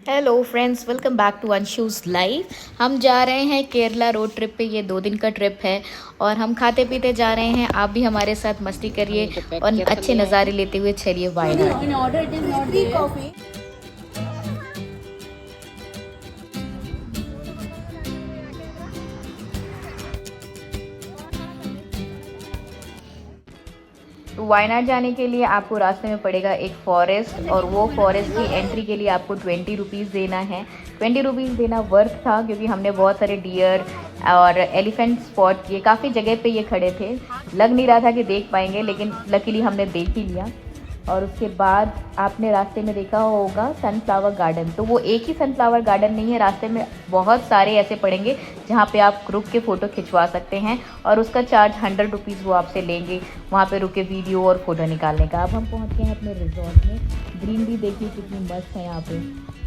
Hello friends, welcome back to Anshu's life. हम जा रहे हैं केरला रोड ट्रिप पे। ये 2 दिन का ट्रिप है और हम खाते पीते जा रहे हैं। आप भी हमारे साथ मस्ती करिए और अच्छे नज़ारे लेते हुए चलिए वायनाड। तो वायनाड जाने के लिए आपको रास्ते में पड़ेगा एक फॉरेस्ट, और वो फॉरेस्ट की एंट्री के लिए आपको 20 रुपीज़ देना है। 20 रुपीज़ देना वर्थ था, क्योंकि हमने बहुत सारे डियर और एलिफेंट स्पॉट किए। काफ़ी जगह पे ये खड़े थे, लग नहीं रहा था कि देख पाएंगे, लेकिन लकीली हमने देख ही लिया। और उसके बाद आपने रास्ते में देखा होगा सनफ्लावर गार्डन। तो वो एक ही सनफ्लावर गार्डन नहीं है, रास्ते में बहुत सारे ऐसे पड़ेंगे जहाँ पे आप रुक के फ़ोटो खिंचवा सकते हैं, और उसका चार्ज 100 रुपीज़ वो आपसे लेंगे वहाँ पे रुक के वीडियो और फ़ोटो निकालने का। अब हम पहुँच गए हैं अपने रिजॉर्ट में। ग्रीनरी देखिए कितनी मस्त है यहाँ पे।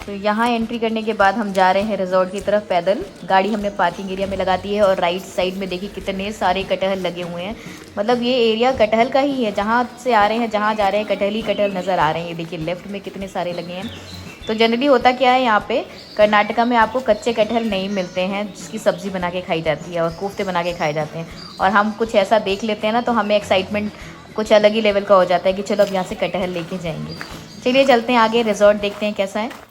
तो यहाँ एंट्री करने के बाद हम जा रहे हैं रिजॉर्ट की तरफ पैदल। गाड़ी हमने पार्किंग एरिया में लगा दी है, और राइट साइड में देखिए कितने सारे कटहल लगे हुए हैं। मतलब ये एरिया कटहल का ही है, जहाँ से आ रहे हैं जहाँ जा रहे हैं कटहल ही कटहल नज़र आ रहे हैं। ये देखिए लेफ्ट में कितने सारे लगे हैं। तो जनरली होता क्या है, यहाँ पे कर्नाटका में आपको कच्चे कटहल नहीं मिलते हैं, जिसकी सब्ज़ी बना के खाई जाती है और कोफ्ते बना के खाए जाते हैं। और हम कुछ ऐसा देख लेते हैं ना, तो हमें एक्साइटमेंट कुछ अलग ही लेवल का हो जाता है कि चलो अब यहाँ से कटहल लेके जाएंगे। चलिए चलते हैं आगे, रिजॉर्ट देखते हैं कैसा है।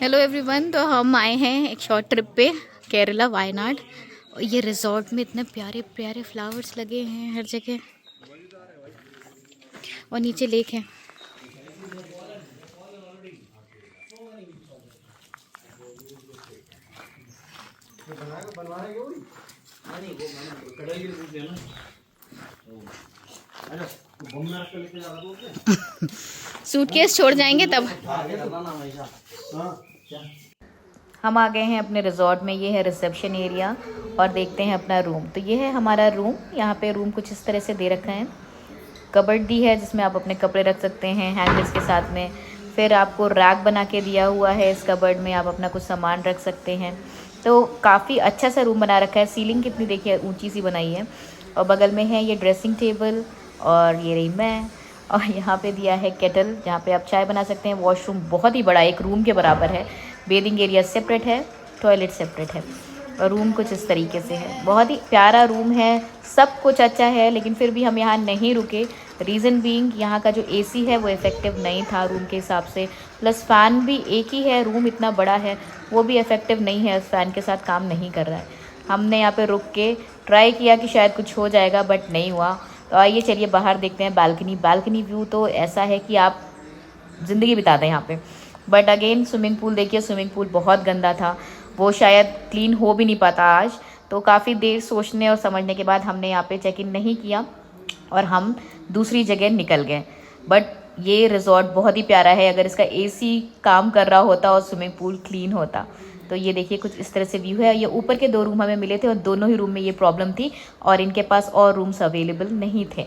हेलो एवरीवन, तो हम आए हैं एक शॉर्ट ट्रिप पे केरला वायनाड। और ये रिजॉर्ट में इतने प्यारे प्यारे फ्लावर्स लगे हैं हर जगह, और नीचे लेक है। सूटकेस छोड़ जाएंगे तब। हम आ गए हैं अपने रिजॉर्ट में। ये है रिसेप्शन एरिया, और देखते हैं अपना रूम। तो ये है हमारा रूम। यहाँ पे रूम कुछ इस तरह से दे रखा है। कबर्ड दी है जिसमें आप अपने कपड़े रख सकते हैं हैंगर्स के साथ में। फिर आपको रैक बना के दिया हुआ है, इस कबर्ड में आप अपना कुछ सामान रख सकते हैं। तो काफ़ी अच्छा सा रूम बना रखा है। सीलिंग कितनी देखिए ऊंची सी बनाई है। और बगल में है ये ड्रेसिंग टेबल, और ये रही मैं। और यहाँ पे दिया है केटल, जहाँ पे आप चाय बना सकते हैं। वॉशरूम बहुत ही बड़ा, एक रूम के बराबर है। बेदिंग एरिया सेपरेट है, टॉयलेट सेपरेट है। और रूम कुछ इस तरीके से है। बहुत ही प्यारा रूम है, सब कुछ अच्छा है, लेकिन फिर भी हम यहाँ नहीं रुके। रीज़न बीइंग यहाँ का जो एसी है वो इफ़ेक्टिव नहीं था रूम के हिसाब से। प्लस फ़ैन भी एक ही है, रूम इतना बड़ा है, वो भी इफ़ेक्टिव नहीं है, उस फ़ैन के साथ काम नहीं कर रहा है। हमने यहाँ पे रुक के ट्राई किया कि शायद कुछ हो जाएगा, बट नहीं हुआ। तो आइए चलिए बाहर देखते हैं बालकनी। बालकनी व्यू तो ऐसा है कि आप ज़िंदगी बिता दें यहाँ पे। बट अगेन स्विमिंग पूल देखिए, स्विमिंग पूल बहुत गंदा था, वो शायद क्लीन हो भी नहीं पाता आज। तो काफ़ी देर सोचने और समझने के बाद हमने यहाँ पे चेक इन नहीं किया और हम दूसरी जगह निकल गए। बट ये रिज़ॉर्ट बहुत ही प्यारा है। अगर इसका एसी काम कर रहा होता और स्विमिंग पूल क्लीन होता। तो ये देखिए कुछ इस तरह से व्यू है। ये ऊपर के 2 रूम हमें मिले थे, और दोनों ही रूम में ये प्रॉब्लम थी, और इनके पास और रूम्स अवेलेबल नहीं थे।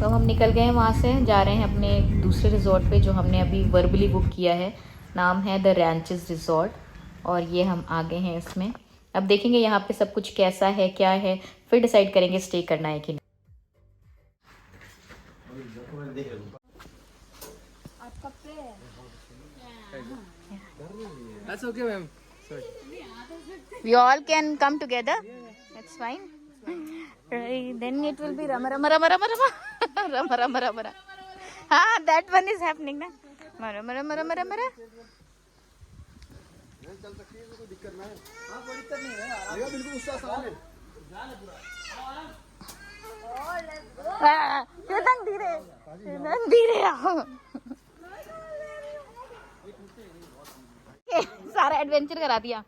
तो हम निकल गए हैं वहाँ से, जा रहे हैं अपने दूसरे रिज़ॉर्ट पे जो हमने अभी वर्बली बुक किया है। नाम है द रैंचेस रिज़ॉर्ट, और ये हम आ गए हैं इसमें। अब देखेंगे यहाँ पे सब कुछ कैसा है क्या है, फिर डिसाइड करेंगे स्टे करना है कि नहीं। That's okay, ma'am. Sorry. We all can come together. That's fine. Right, then it will be rama rama rama rama rama rama rama rama rama. हाँ, that one is happening ना। मरा मरा मरा मरा मरा। ये तंग धीरे आओ। सारा एडवेंचर करा दिया।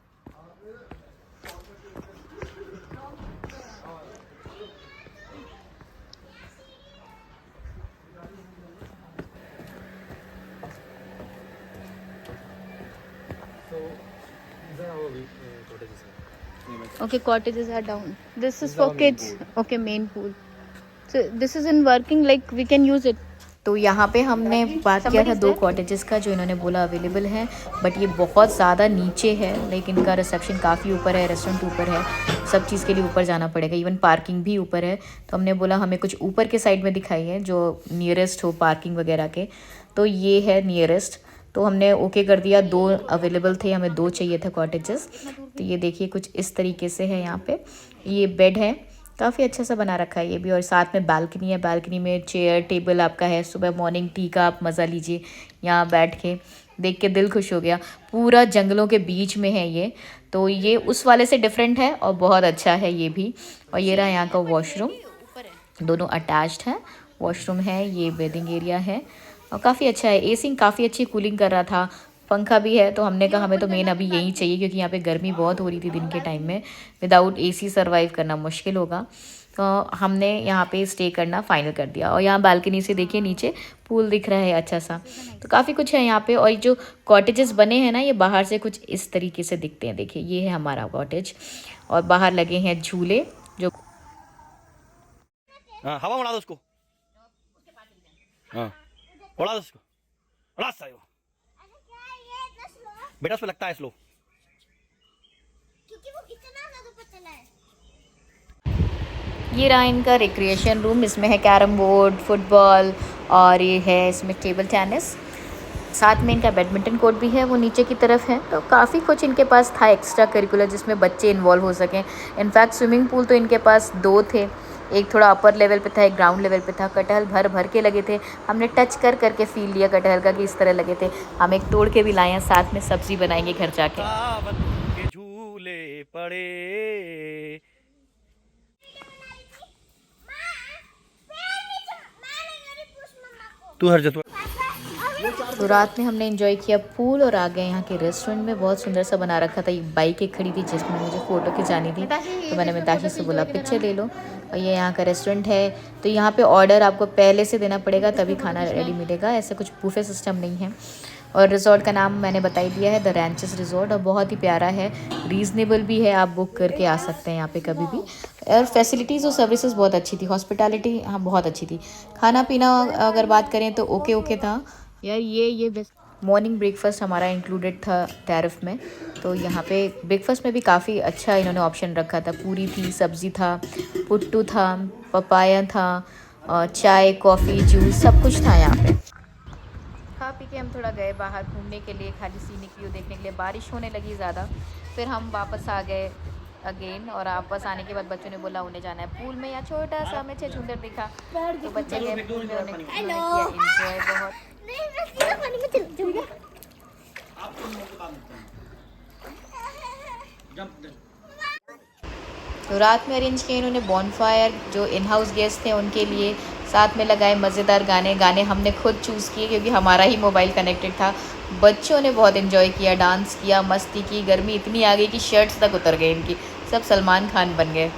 Okay, cottages are down. This is for kids. Okay, main pool. So this is in working, like we can use it. तो यहाँ पे हमने बात किया था 2 कॉटेजेस का जो इन्होंने बोला अवेलेबल है, बट ये बहुत ज़्यादा नीचे है, लेकिन इनका रिसेप्शन काफ़ी ऊपर है, रेस्टोरेंट ऊपर है, सब चीज़ के लिए ऊपर जाना पड़ेगा, इवन पार्किंग भी ऊपर है। तो हमने बोला हमें कुछ ऊपर के साइड में दिखाइए जो नियरेस्ट हो पार्किंग वगैरह के, तो ये है नियरेस्ट। तो हमने ओके कर दिया, 2 अवेलेबल थे, हमें 2 चाहिए थे कॉटेजेस। तो ये देखिए कुछ इस तरीके से है, यहाँ पे ये बेड है, काफ़ी अच्छा सा बना रखा है ये भी, और साथ में बालकनी है, बालकनी में चेयर टेबल आपका है, सुबह मॉर्निंग टी का आप मज़ा लीजिए यहाँ बैठ के, देख के दिल खुश हो गया। पूरा जंगलों के बीच में है ये, तो ये उस वाले से डिफरेंट है और बहुत अच्छा है ये भी। और ये रहा यहाँ का वॉशरूम, दोनों अटैच्ड हैं, वॉशरूम है, ये बेडिंग एरिया है और काफ़ी अच्छा है। एसी काफ़ी अच्छी कूलिंग कर रहा था, पंखा भी है, तो हमने कहा हमें तो मेन अभी यही चाहिए क्योंकि यहाँ पे गर्मी बहुत हो रही थी दिन के टाइम में, विदाउट एसी सर्वाइव करना मुश्किल होगा। तो हमने यहाँ पे स्टे करना फाइनल कर दिया। और यहाँ बालकनी से देखिए नीचे पूल दिख रहा है अच्छा सा, तो काफ़ी कुछ है यहाँ पे। और जो कॉटेजेस बने हैं ना, ये बाहर से कुछ इस तरीके से दिखते हैं, देखिए ये है हमारा कॉटेज, और बाहर लगे हैं झूले जो हवा उड़ा दो उसको, उड़ा दो उसको, उड़ा सायो बेटा, उसमें लगता है स्लो क्योंकि वो इतना ज्यादा पतला है। ये रहा इनका रिक्रिएशन रूम, इसमें है कैरम बोर्ड, फुटबॉल और ये है इसमें टेबल टेनिस, साथ में इनका बैडमिंटन कोर्ट भी है, वो नीचे की तरफ है। तो काफ़ी कुछ इनके पास था एक्स्ट्रा करिकुलर जिसमें बच्चे इन्वॉल्व हो सकें। इनफैक्ट स्विमिंग पूल तो इनके पास 2 थे, एक थोड़ा अपर लेवल पे था, एक ग्राउंड लेवल पे था। कटहल भर भर के लगे थे, हमने टच कर करके फील लिया कटहल का कि इस तरह लगे थे। हम एक तोड़ के भी लाए हैं, साथ में सब्जी बनाएंगे घर जाके। के झूले पड़े। तू हर जगह। तो रात में हमने एंजॉय किया पूल और आ गए यहाँ के रेस्टोरेंट में, बहुत सुंदर सा बना रखा था। एक बाइक एक खड़ी थी जिसमें मुझे फ़ोटो खिंचानी थी, तो मैंने मिताशी से बोला पिक्चर ले लो। और ये यहाँ का रेस्टोरेंट है, तो यहाँ पे ऑर्डर आपको पहले से देना पड़ेगा तभी खाना रेडी मिलेगा, ऐसे कुछ बूफे सिस्टम नहीं है। और रिज़ॉर्ट का नाम मैंने बता ही दिया है, द रैंचेस रिज़ॉर्ट, और बहुत ही प्यारा है, रीज़नेबल भी है, आप बुक करके आ सकते हैं यहाँ पे कभी भी। और फैसिलिटीज़ और सर्विसेज बहुत अच्छी थी, हॉस्पिटैलिटी हाँ बहुत अच्छी थी। खाना पीना अगर बात करें तो ओके था यार। ये बेस्ट मॉर्निंग ब्रेकफास्ट हमारा इंक्लूडेड था टैरिफ में, तो यहाँ पे ब्रेकफास्ट में भी काफ़ी अच्छा इन्होंने ऑप्शन रखा था। पूरी थी, सब्ज़ी था, पुट्टू था, पपाया था, चाय कॉफ़ी जूस सब कुछ था यहाँ पे। खा पी के हम थोड़ा गए बाहर घूमने के लिए, खाली सीनिक व्यू देखने के लिए। बारिश होने लगी ज़्यादा, फिर हम वापस आ गए अगेन। और वापस आने के बाद बच्चों ने बोला उन्हें जाना है पूल में, या छोटा सा हमें छछूंदर दिखा, तो बच्चे गए पूल में, उन्होंने किया एंजॉय बहुत। नहीं मैं सीधा पानी में चल जाऊंगा। तो रात में अरेंज किए इन्होंने बॉनफायर, जो इन हाउस गेस्ट थे उनके लिए, साथ में लगाए मज़ेदार गाने हमने खुद चूज़ किए क्योंकि हमारा ही मोबाइल कनेक्टेड था। बच्चों ने बहुत एंजॉय किया, डांस किया, मस्ती की। गर्मी इतनी आ गई कि शर्ट्स तक उतर गए इनकी, सब सलमान खान बन गए।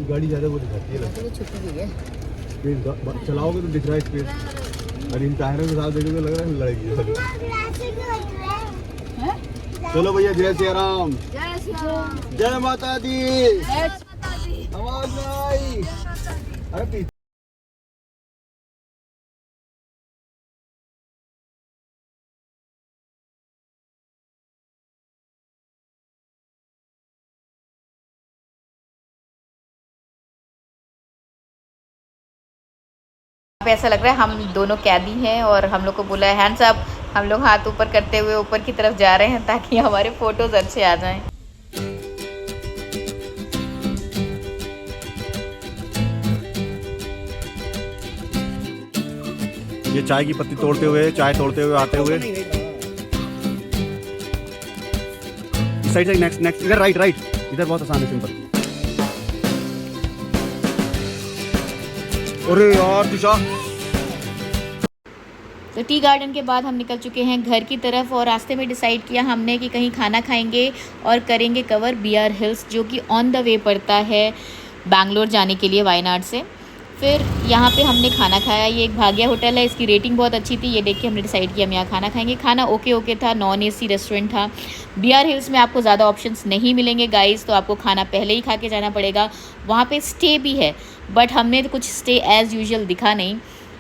गाड़ी ज़्यादा वो दिखाती है, स्पीड चलाओगे तो दिख रहा है स्पीड, और इन टायरों के साथ देखोगे लग रहा है लड़ेगी। चलो भैया, जय श्री राम, जय माता दी, आवाज में आई। अरे ऐसा लग रहा है हम दोनों कैदी हैं और हम लोग को बोला है हैंड्स अप, हम लोग हाथ ऊपर करते हुए ऊपर की तरफ जा रहे हैं ताकि हमारे फोटोज अच्छे आ जाएं। ये चाय की पत्ती तोड़ते हुए, चाय तोड़ते हुए आते हुए, इस साइड से नेक्स्ट इधर राइट, इधर बहुत आसान है, सिंपल। अरे यार दिशा। तो टी गार्डन के बाद हम निकल चुके हैं घर की तरफ, और रास्ते में डिसाइड किया हमने कि कहीं खाना खाएंगे और करेंगे कवर BR हिल्स, जो कि ऑन द वे पड़ता है बैंगलोर जाने के लिए वायनाड से। फिर यहाँ पे हमने खाना खाया। ये एक भाग्य होटल है, इसकी रेटिंग बहुत अच्छी थी। ये देख के हमने डिसाइड किया हम यहाँ खाना खाएंगे। खाना ओके था, नॉन AC रेस्टोरेंट था। BR हिल्स में आपको ज़्यादा ऑप्शंस नहीं मिलेंगे गाइस, तो आपको खाना पहले ही खा के जाना पड़ेगा। वहाँ पे स्टे भी है, बट हमने तो कुछ स्टे एज़ यूजुअल दिखा नहीं,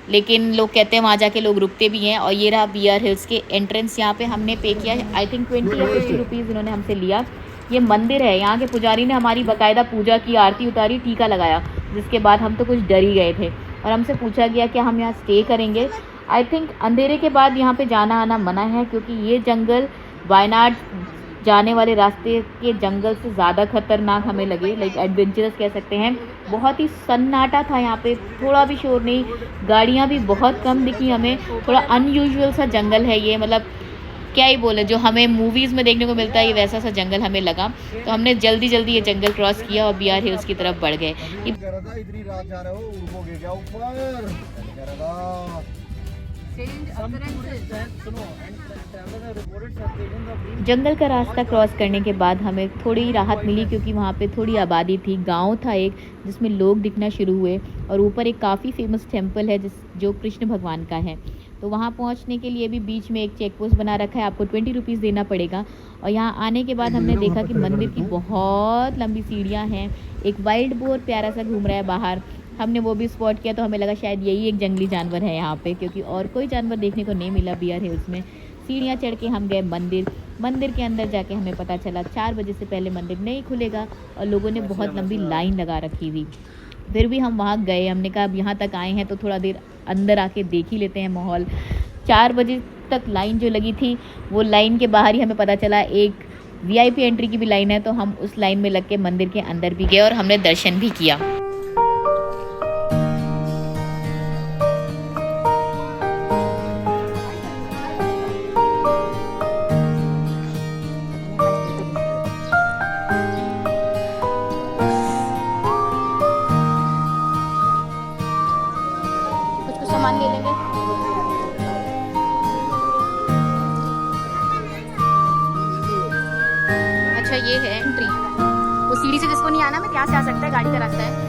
लेकिन लोग कहते हैं वहाँ जाके लोग रुकते भी हैं। और ये रहा BR हिल्स के एंट्रेंस। यहाँ पे हमने पे किया, आई थिंक 20 या 50 रुपीज़ इन्होंने हमसे लिया। ये मंदिर है, यहाँ के पुजारी ने हमारी बाकायदा पूजा की, आरती उतारी, टीका लगाया, जिसके बाद हम तो कुछ डर ही गए थे। और हमसे पूछा गया कि हम यहाँ स्टे करेंगे। आई थिंक अंधेरे के बाद यहाँ पे जाना आना मना है, क्योंकि ये जंगल वायनाड जाने वाले रास्ते के जंगल से ज़्यादा खतरनाक हमें लगे, लाइक एडवेंचरस कह सकते हैं। बहुत ही सन्नाटा था यहाँ पे, थोड़ा भी शोर नहीं, गाड़ियाँ भी बहुत कम दिखी हमें। थोड़ा अनयूजुअल सा जंगल है ये, मतलब क्या ही बोले, जो हमें मूवीज़ में देखने को मिलता है ये वैसा सा जंगल हमें लगा। तो हमने जल्दी ये जंगल क्रॉस किया और BR हिल्स की तरफ बढ़ गए। इतनी रात जा रहे हो, उड़ोगे क्या ऊपर? जंगल का रास्ता क्रॉस करने के बाद हमें थोड़ी राहत मिली, क्योंकि वहाँ पे थोड़ी आबादी थी। गांव था एक, जिसमें लोग दिखना शुरू हुए। और ऊपर एक काफ़ी फेमस टेम्पल है जो कृष्ण भगवान का है। तो वहाँ पहुँचने के लिए भी बीच में एक चेक पोस्ट बना रखा है, आपको 20 रुपीज़ देना पड़ेगा। और यहाँ आने के बाद हमने देखा कि मंदिर की बहुत लंबी सीढ़ियाँ हैं। एक वाइल्ड बोर प्यारा सा घूम रहा है बाहर, हमने वो भी स्पॉट किया। तो हमें लगा शायद यही एक जंगली जानवर है यहाँ पे, क्योंकि और कोई जानवर देखने को नहीं मिला BR हिल्स में। सीढ़ियाँ चढ़ के हम गए मंदिर के अंदर जाके हमें पता चला 4 बजे से पहले मंदिर नहीं खुलेगा, और लोगों ने बहुत लंबी लाइन लगा रखी थी। फिर भी हम वहाँ गए, हमने कहा अब यहाँ तक आए हैं तो थोड़ा देर अंदर आके देख ही लेते हैं माहौल। 4 बजे तक लाइन जो लगी थी, वो लाइन के बाहर ही हमें पता चला एक VIP एंट्री की भी लाइन है। तो हम उस लाइन में लग के मंदिर के अंदर भी गए और हमने दर्शन भी किया। कुछ सामान ले लेंगे। अच्छा ये है एंट्री, वो सीढ़ी से जिसको नहीं आना मैं यहाँ से आ सकता है, गाड़ी का रास्ता है।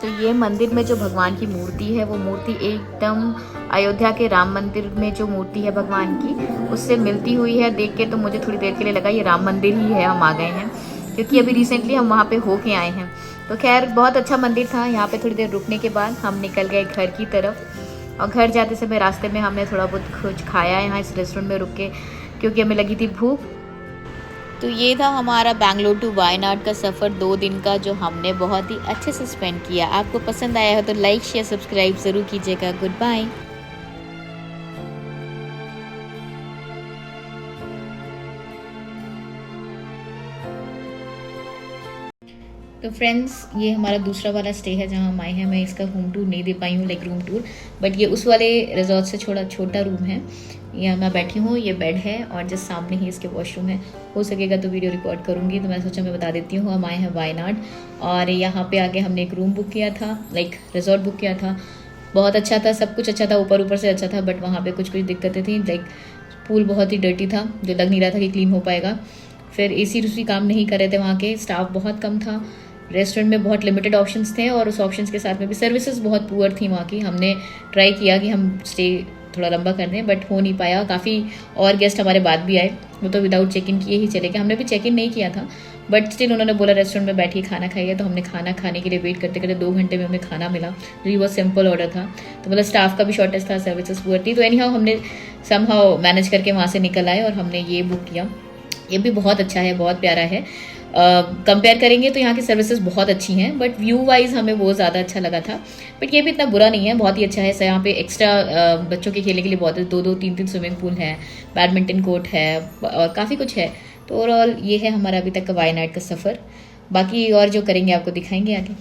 तो ये मंदिर में जो भगवान की मूर्ति है, वो मूर्ति एकदम अयोध्या के राम मंदिर में जो मूर्ति है भगवान की, उससे मिलती हुई है। देख के तो मुझे थोड़ी देर के लिए लगा ये राम मंदिर ही है, हम आ गए हैं, क्योंकि अभी रिसेंटली हम वहाँ पे होके आए हैं। तो खैर बहुत अच्छा मंदिर था। यहाँ पे थोड़ी देर रुकने के बाद हम निकल गए घर की तरफ। और घर जाते समय रास्ते में हमने थोड़ा बहुत कुछ खाया यहाँ इस रेस्टोरेंट में रुक के, क्योंकि हमें लगी थी भूख। तो ये था हमारा बैंगलोर टू वायनाड का सफ़र 2 दिन का, जो हमने बहुत ही अच्छे से स्पेंड किया। आपको पसंद आया हो तो लाइक शेयर सब्सक्राइब ज़रूर कीजिएगा। Good bye. तो फ्रेंड्स, ये हमारा दूसरा वाला स्टे है जहाँ हम आए हैं। मैं इसका होम टूर नहीं दे पाई हूँ, लाइक रूम टूर, बट ये उस वाले रिजॉर्ट से छोटा रूम है। यहाँ मैं बैठी हूँ, ये बेड है और जस्ट सामने ही इसके वॉशरूम है। हो सकेगा तो वीडियो रिकॉर्ड करूँगी, तो मैं सोचा मैं बता देती हूँ। हम आए हैं वायनाड और यहाँ पे आके हमने एक रूम बुक किया था, लाइक रिजॉर्ट बुक किया था। बहुत अच्छा था, सब कुछ अच्छा था, ऊपर से अच्छा था, बट वहाँ पे कुछ दिक्कतें थी। लाइक पूल बहुत ही डर्टी था, जो लग नहीं रहा था कि क्लीन हो पाएगा। फिर AC काम नहीं कर रहे थे, वहाँ के स्टाफ बहुत कम था। रेस्टोरेंट में बहुत लिमिटेड ऑप्शंस थे और उस ऑप्शंस के साथ में भी सर्विसेज बहुत पुअर थी वहाँ की। हमने ट्राई किया कि हम स्टे थोड़ा लंबा कर दें, बट हो नहीं पाया। काफ़ी और गेस्ट हमारे बाद भी आए, वो तो विदाउट चेक इन किए ही चले गए। हमने भी चेक इन नहीं किया था, बट स्टिल उन्होंने बोला रेस्टोरेंट में बैठिए खाना खाइए। तो हमने खाना खाने के लिए वेट करते करते 2 घंटे में हमें खाना मिला, जो कि बहुत सिंपल ऑर्डर था। तो मतलब स्टाफ का भी शॉर्टेज था, सर्विसेज पुअर थी। तो एनीहाउ हमने समहाउ मैनेज करके वहाँ से निकल आए और हमने ये बुक किया। ये भी बहुत अच्छा है, बहुत प्यारा है। कंपेयर करेंगे तो यहाँ की सर्विसेज बहुत अच्छी हैं, बट व्यू वाइज हमें वो ज़्यादा अच्छा लगा था। बट ये भी इतना बुरा नहीं है, बहुत ही अच्छा है। यहाँ पे एक्स्ट्रा बच्चों के खेलने के लिए बहुत 2-2, 3-3 स्विमिंग पूल है, बैडमिंटन कोर्ट है और काफ़ी कुछ है। तो ओवरऑल ये है हमारा अभी तक का वायनाड का सफ़र। बाकी और जो करेंगे आपको दिखाएंगे आगे।